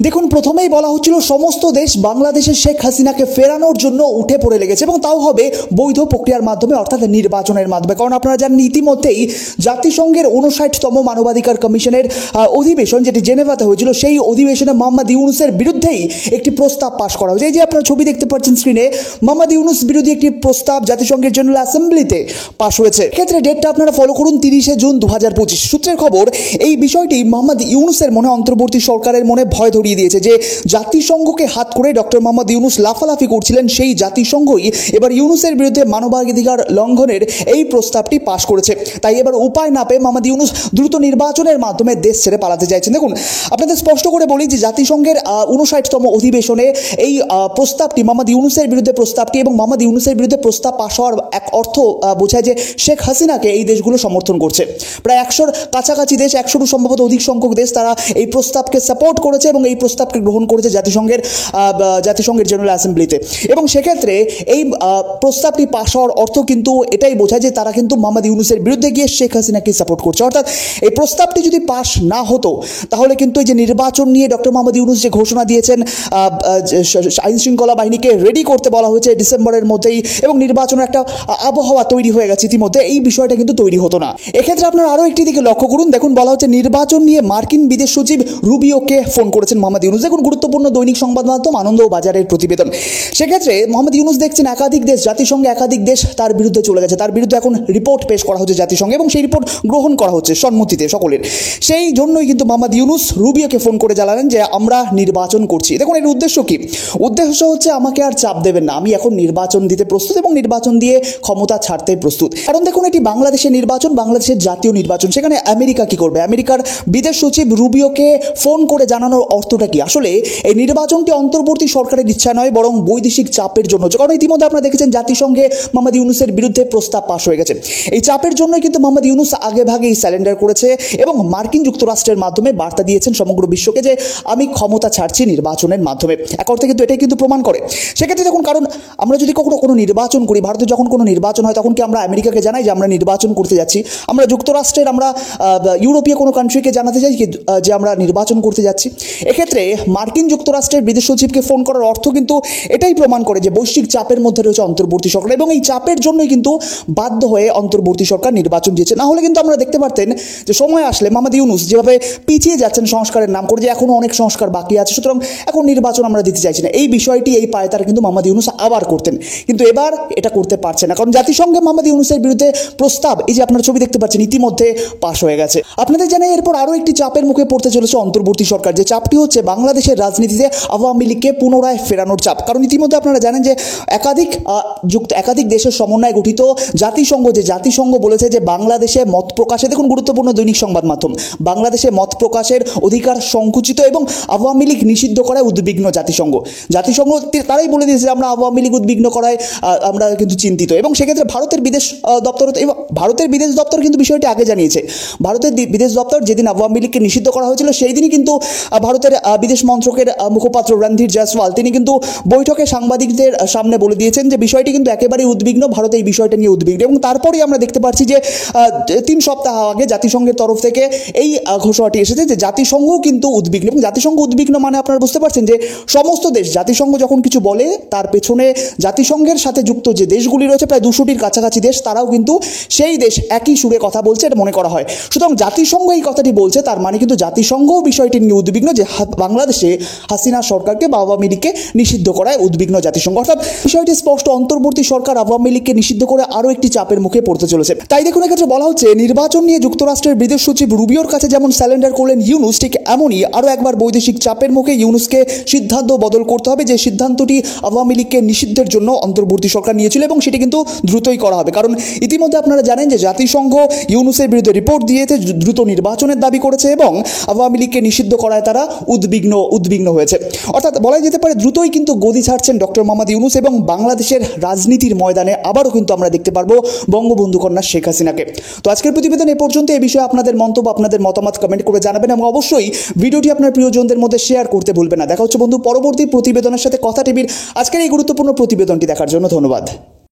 দেখুন, প্রথমেই বলা হচ্ছিল সমস্ত দেশ বাংলাদেশের শেখ হাসিনাকে ফেরানোর জন্য উঠে পড়ে লেগেছে এবং তাও হবে বৈধ প্রক্রিয়ার মাধ্যমে, অর্থাৎ নির্বাচনের মাধ্যমে। কারণ আপনারা জানেন ইতিমধ্যেই জাতিসংঘের 59তম মানবাধিকার কমিশনের অধিবেশন, যেটি জেনেভাতে হয়েছিল, সেই অধিবেশনে মোহাম্মদ ইউনূসের বিরুদ্ধেই একটি প্রস্তাব পাশ করা হয়েছে। এই যে আপনারা ছবি দেখতে পাচ্ছেন স্ক্রিনে, মোহাম্মদ ইউনূস বিরোধী একটি প্রস্তাব জাতিসংঘের জেনারেল অ্যাসেম্বলিতে পাশ হয়েছে। এক্ষেত্রে ডেটটা আপনারা ফলো করুন, 30শে জুন 2025। সূত্রের খবর, এই বিষয়টি মোহাম্মদ ইউনূসের মনে, অন্তর্বর্তী সরকারের মনে ভয় ধরিয়ে দিয়েছে যে জাতিসংঘকে হাত করে ডক্টর মোহাম্মদ ইউনূস লাফালাফি করছিলেন, সেই জাতিসংঘই এবার ইউনূসের বিরুদ্ধে মানবাধিকার লঙ্ঘনের এই প্রস্তাবটি পাশ করেছে। তাই এবার উপায় না পেয়ে মোহাম্মদ ইউনূস দ্রুত নির্বাচনের মাধ্যমে দেশ ছেড়ে পালাতে চাইছেন। দেখুন, আপনাদের স্পষ্ট করে বলি যে জাতিসংঘের 59তম অধিবেশনে এই প্রস্তাবটি, মোহাম্মদ ইউনূসের বিরুদ্ধে প্রস্তাবটি এবং মোহাম্মদ ইউনূসের বিরুদ্ধে প্রস্তাব পাশ হওয়ার এক অর্থ বোঝায় যে শেখ হাসিনাকে এই দেশগুলো সমর্থন করছে। প্রায় 100-র কাছাকাছি দেশ, 100-রও সম্ভবত অধিক সংখ্যক দেশ, তারা এই প্রস্তাবকে সাপোর্ট করেছে এবং এই প্রস্তাবকে গ্রহণ করেছে জাতিসংঘের জেনারেল অ্যাসেম্বলিতে। এবং সেক্ষেত্রে এই প্রস্তাবটি পাশ হওয়ার অর্থ কিন্তু এটাই বোঝায় যে তারা কিন্তু মোহাম্মদ ইউনূসের বিরুদ্ধে গিয়ে শেখ হাসিনাকে সাপোর্ট করছে। অর্থাৎ এই প্রস্তাবটি যদি পাশ না হতো তাহলে কিন্তু এই যে নির্বাচন নিয়ে ডক্টর মোহাম্মদ ইউনূস যে ঘোষণা দিয়েছেন, আইন শৃঙ্খলা বাহিনীকে রেডি করতে বলা হয়েছে ডিসেম্বরের মধ্যেই, এবং নির্বাচনের একটা আবহাওয়া তৈরি হয়ে গেছে ইতিমধ্যে, এই বিষয়টা কিন্তু তৈরি হতো না। এক্ষেত্রে আপনারা আরও একটি দিকে লক্ষ্য করুন, দেখুন বলা হচ্ছে নির্বাচন নিয়ে মার্কিন বিদেশ সচিব রুবিওকে ফোন করেছেন মোহাম্মদ ইউনূস। দেখুন, গুরুত্বপূর্ণ দৈনিক সংবাদ মাধ্যম আনন্দ ও বাজারের প্রতিবেদন। সেক্ষেত্রে মোহাম্মদ ইউনূস দেখছেন একাধিক দেশ, জাতিসংঘে একাধিক দেশ তার বিরুদ্ধে চলে গেছে, তার বিরুদ্ধে এখন রিপোর্ট পেশ করা হচ্ছে জাতিসংঘে এবং সেই রিপোর্ট গ্রহণ করা হচ্ছে সম্মতিতে সকলের। সেই জন্যই কিন্তু মোহাম্মদ ইউনূস রুবিওকে ফোন করে জানালেন যে আমরা নির্বাচন করছি। দেখুন, এর উদ্দেশ্য কি? উদ্দেশ্য হচ্ছে আমাকে আর চাপ দেবেন না, আমি এখন নির্বাচন দিতে প্রস্তুত এবং নির্বাচন দিয়ে ক্ষমতা ছাড়তে প্রস্তুত। কারণ দেখুন, এটি বাংলাদেশের নির্বাচন, বাংলাদেশের জাতীয় নির্বাচন, সেখানে আমেরিকা কি করবে? আমেরিকার বিদেশ সচিব রুবিওকে ফোন করে জানানোর অর্থটা কি? আসলে এই নির্বাচনটি অন্তর্বর্তী সরকারের ইচ্ছা নয়, বরং বৈদেশিক চাপের জন্য। কারণ ইতিমধ্যে আপনারা দেখেছেন জাতিসংঘে মোহাম্মদ ইউনূসের বিরুদ্ধে প্রস্তাব পাশ হয়ে গেছে। এই চাপের জন্যই কিন্তু মোহাম্মদ ইউনূস আগে ভাগেই স্যালেন্ডার করেছে এবং মার্কিন যুক্তরাষ্ট্রের মাধ্যমে বার্তা দিয়েছেন সমগ্র বিশ্বকে যে আমি ক্ষমতা ছাড়ছি নির্বাচনের মাধ্যমে। এক অর্থে কিন্তু এটাই কিন্তু প্রমাণ করে। সেক্ষেত্রে দেখুন, কারণ আমরা যদি কখনো কোনো নির্বাচন করি, ভারতে যখন কোনো নির্বাচন হয় তখন কি আমরা আমেরিকাকে জানাই যে আমরা নির্বাচন করতে যাচ্ছি? আমরা যুক্তরাষ্ট্রের, আমরা ইউরোপীয় কোনো কান্ট্রিকে জানাতে চাই যে আমরা নির্বাচন করতে যাচ্ছি? এক্ষেত্রে মার্কিন যুক্তরাষ্ট্রের বিদেশ সচিবকে ফোন করার অর্থ কিন্তু এটাই প্রমাণ করে যে বৈশ্বিক চাপের মধ্যে রয়েছে অন্তর্বর্তী সরকার, এবং এই চাপের জন্যই কিন্তু বাধ্য হয়ে অন্তর্বর্তী সরকার নির্বাচন দিয়েছে। না হলে কিন্তু আমরা দেখতে পারতেন যে সময় আসলে মোহাম্মদ ইউনূস যেভাবে পিছিয়ে যাচ্ছেন সংস্কারের নাম করে, যে এখনও অনেক সংস্কার বাকি আছে, সুতরাং এখন নির্বাচন আমরা দিতে চাইছি না, এই বিষয়টি, এই পায়তারা কিন্তু মোহাম্মদ ইউনূস আবার করতেন। কিন্তু এবার এটা করতে পারছে না, কারণ জাতিসংঘে মোহাম্মদ ইউনূসের বিরুদ্ধে প্রস্তাব, এই যে আপনারা ছবি দেখতে পাচ্ছেন, ইতিমধ্যে পাশ হয়ে গেছে। আপনাদের জানেন এরপর আরও একটি চাপের মুখে পড়তে চলেছে অন্তর্বর্তী সরকার, যে চাপটি হচ্ছে বাংলাদেশের রাজনীতিতে আওয়ামী লীগকে পুনরায় ফেরানোর চাপ। কারণ ইতিমধ্যে আপনারা জানেন যে একাধিক দেশের সমন্বয়ে গঠিত জাতিসংঘ, যে জাতিসংঘ বলেছে যে বাংলাদেশে মত প্রকাশে, দেখুন গুরুত্বপূর্ণ দৈনিক সংবাদ মাধ্যম, বাংলাদেশে মত প্রকাশের অধিকার সংকুচিত এবং আওয়ামী লীগ নিষিদ্ধ করায় উদ্বিগ্ন জাতিসংঘ। তারাই বলে দিয়েছে যে আমরা আওয়ামী লীগ উদ্বিগ্ন করায় আমরা কিন্তু চিন্তিত। এবং সেক্ষেত্রে ভারতের বিদেশ দপ্তর কিন্তু বিষয়টি আগে জানিয়েছে। ভারতের বিদেশ দপ্তর যেদিন আওয়ামী লীগকে নিষিদ্ধ করা হয়েছিল সেই দিনই কিন্তু ভারতের বিদেশ মন্ত্রকের মুখপাত্র রণধীর জয়সওয়াল তিনি কিন্তু বৈঠকে সাংবাদিকদের সামনে বলে দিয়েছেন যে বিষয়টি কিন্তু একেবারেই উদ্বিগ্ন, ভারত এই বিষয়টা নিয়ে উদ্বিগ্ন। এবং তারপরেই আমরা দেখতে পাচ্ছি যে 3 সপ্তাহ আগে জাতিসংঘের তরফ থেকে এই ঘোষণাটি এসেছে যে জাতিসংঘও কিন্তু উদ্বিগ্ন। এবং জাতিসংঘ উদ্বিগ্ন মানে আপনারা বুঝতে পারছেন যে সমস্ত দেশ, জাতিসংঘ যখন কিছু বলে তার পেছনে জাতিসংঘের সাথে যুক্ত যে দেশগুলি রয়েছে, প্রায় 200টির কাছাকাছি দেশ, তারাও কিন্তু সেই দেশ একই সুরে কথা বলছে, এটা মনে করা হয়। সুতরাং জাতিসংঘ এই কথাটি বলছে, তার মানে কিন্তু জাতিসংঘও বিষয়টি নিয়ে উদ্বিগ্ন যে বাংলাদেশে হাসিনা সরকারকে বা আওয়ামী লীগকে নিষিদ্ধ করায় উদ্বিগ্ন জাতিসংঘ। অর্থাৎ বিষয়টি স্পষ্ট, অন্তর্বর্তী সরকার আওয়ামী লীগকে নিষিদ্ধ করে আরও একটি চাপের মুখে পড়তে চলেছে। তাই দেখুন, এক্ষেত্রে বলা হচ্ছে নির্বাচন নিয়ে যুক্তরাষ্ট্রের বিদেশ সচিব রুবিওর কাছে যেমন স্যালেন্ডার করলেন ইউনূস, ঠিক এমনই আরও একবার বৈদেশিক চাপের মুখে ইউনূসকে সিদ্ধান্ত বদল করতে হবে, যে সিদ্ধান্তটি আওয়ামী লীগকে নিষিদ্ধের জন্য অন্তর্বর্তী সরকার নিয়েছিল এবং সেটি কিন্তু দ্রুতই করা হবে। কারণ ইতিমধ্যে আপনারা জানেন যে জাতিসংঘ ইউনূসের বিরুদ্ধে রিপোর্ট দিয়েছে, দ্রুত নির্বাচনের দাবি করেছে এবং আওয়ামী লীগকে নিষিদ্ধ করায় তারা উদ্বিগ্ন হয়েছে। অর্থাৎ বলাই যেতে পারে দ্রুতই কিন্তু গদি ছাড়ছেন ডক্টর মোহাম্মদ ইউনূস এবং বাংলাদেশের রাজনীতির ময়দানে আবারও কিন্তু আমরা দেখতে পারবো বঙ্গবন্ধু কন্যা শেখ হাসিনাকে। তো আজকের প্রতিবেদন এ পর্যন্ত। এই বিষয়ে আপনাদের মন্তব্য, আপনাদের মতামত কমেন্ট করে জানাবেন এবং অবশ্যই ভিডিওটি আপনার প্রিয়জনদের মধ্যে শেয়ার করতে ভুলবেন না। দেখা হচ্ছে বন্ধু পরবর্তী প্রতিবেদনের সাথে কথা টিভির আজকের এই গুরুত্বপূর্ণ প্রতিবেদনটি দেখার জন্য ধন্যবাদ।